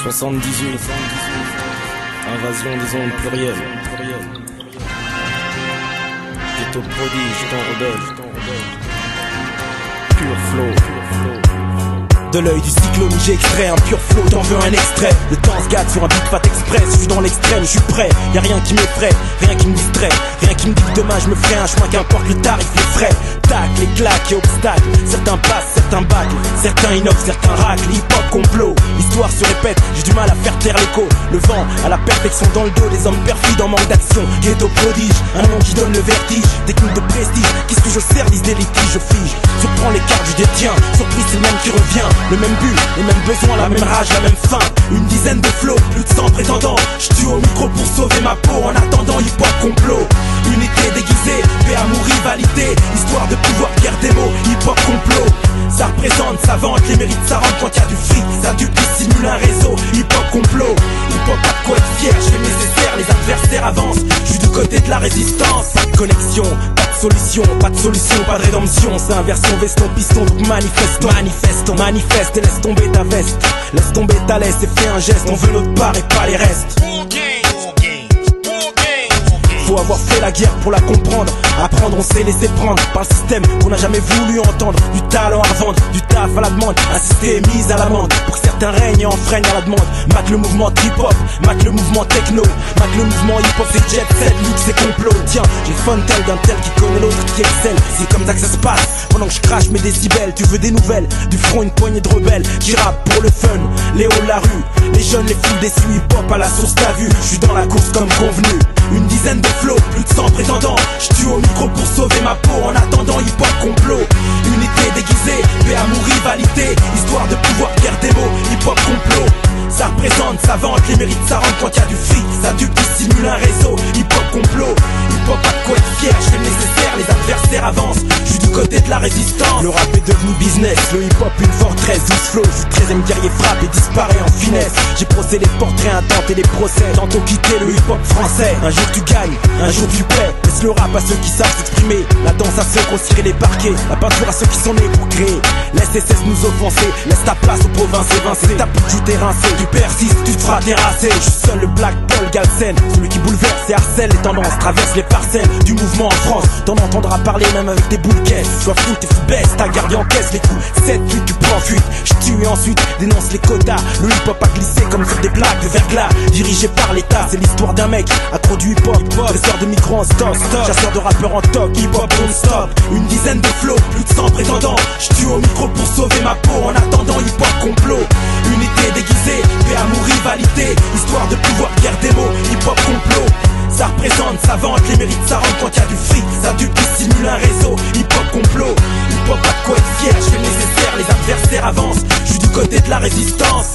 78. Invasion des ondes plurielles. Ghetto prodige, ton rebelle. Pur flow. De l'œil du cyclone où j'ai extrait un pur flow, t'en veux un extrait. Le temps se gâte sur un beat fat express. Je suis dans l'extrême, je suis prêt, y'a rien qui m'effraie, rien qui me distrait, rien qui me dit que demain je me ferai un chemin, qu'importe le tarif, les frais. Tac, les claques et obstacles, certains passent, certains bâclent, certains innovent, certains raclent. Hip-hop complot, l'histoire se répète, j'ai du mal à faire taire l'écho. Le vent à la perfection dans le dos, les hommes perfides en manque d'action. Ghetto prodige, un nom qui donne le vertige. Technique de prestige, qu'est-ce que je sers, disent des litiges, je fige. Surprends les cartes, je détiens, surprise c'est le même qui revient. Le même but, les mêmes besoins, la même rage, la même faim. Une dizaine de flots, plus de 100 prétendants. J'tue au micro pour sauver ma peau. En attendant, hip-hop complot. Unité déguisée, paix, amour, rivalité. Histoire de pouvoir dire des mots, hip-hop complot. Ça représente, ça vante, les mérites, ça rentre quand y'a du fric. Ça duplique, simule un réseau, hip-hop complot. Hip-hop pas de quoi être fier, je fais le nécessaire, les adversaires avancent. Je suis du côté de la résistance. Pas de connexion, pas de solution, pas de solution, pas de rédemption. C'est inversion, veston, piston, donc manifestons. Manifeste et laisse tomber ta veste. Laisse tomber ta laisse et fais un geste. On veut notre part et pas les restes. Faut avoir fait la guerre pour la comprendre. Apprendre, on s'est laissé prendre par le système qu'on n'a jamais voulu entendre. Du talent à revendre, du taf à la demande. Assister et mise à l'amende pour que certains règnent et enfreignent à la demande. Mate le mouvement hip-hop, mate le mouvement techno, mate le mouvement hip-hop, c'est jet set, luxe et complot. Tiens, j'ai fun tel d'un tel qui connaît l'autre qui excelle. C'est comme ça que ça se passe, pendant que je crache mes décibels. Tu veux des nouvelles, du front une poignée de rebelles qui rappent pour le fun, les hauts de la rue, les jeunes, les foules déçus. Hip-hop à la source, t'as vu, je suis dans la course comme convenu. Une dizaine de flots, plus de 100 prétendants. J'tue au micro pour sauver ma peau. En attendant, hip-hop complot. Unité déguisée, paix, amour, rivalité. Histoire de pouvoir dire des mots, hip-hop complot. Ça représente, ça vante, les mérites, ça rentre quand y'a du fric. Ça duplique, simule un réseau, hip-hop complot. Hip-hop pas de quoi être fier, je fais le nécessaire, les adversaires avancent. Je suis du côté de la résistance. Le rap est devenu business, le hip-hop une forteresse. 12 flows, je suis 13ème guerrier frappe et disparaît en finesse. J'ai procédé portraits intentés, les procès. Tantôt quitté le hip-hop français. Un jour tu gagnes, un jour tu paies. Laisse le rap à ceux qui savent s'exprimer, la danse à ceux qui ont ciré les parquets, la peinture à ceux qui sont nés pour créer. Laisse cesse nous offenser, laisse ta place aux provinces évincées. Ta plus tu t'es rincé, tu persistes, tu te feras terrasser. Je suis seul le Black Paul Galsen, celui qui bouleverse et harcèle les tendances, traverse les parcelles du mouvement en France. T'en entendras parler même avec des boules caisses. Sois fou, t'es fou, baisse, t'as gardé en caisse les coups. 7, 8, tu prends fuite, je tue et ensuite dénonce les quotas. Le hip-hop a glissé comme sur des plaques de verglas, dirigé par l'État. C'est l'histoire d'un mec accro du hip-hop, dresseur de micro en stock, chasseur de rappeurs en top, hip-hop non-stop. Une dizaine de flots, plus de 100 prétendants. J'tue au micro pour sauver ma peau. En attendant, hip-hop complot. Unité déguisée, paix, amour, rivalité. Histoire de pouvoir dire des mots, hip-hop complot. Ça représente, ça vante, les mérites, ça rentre quand y'a du fric. Ça duplique, simule un réseau, hip-hop complot. Hip-hop pas de quoi être fier, je fais le nécessaire, les adversaires avancent. Je suis du côté de la résistance.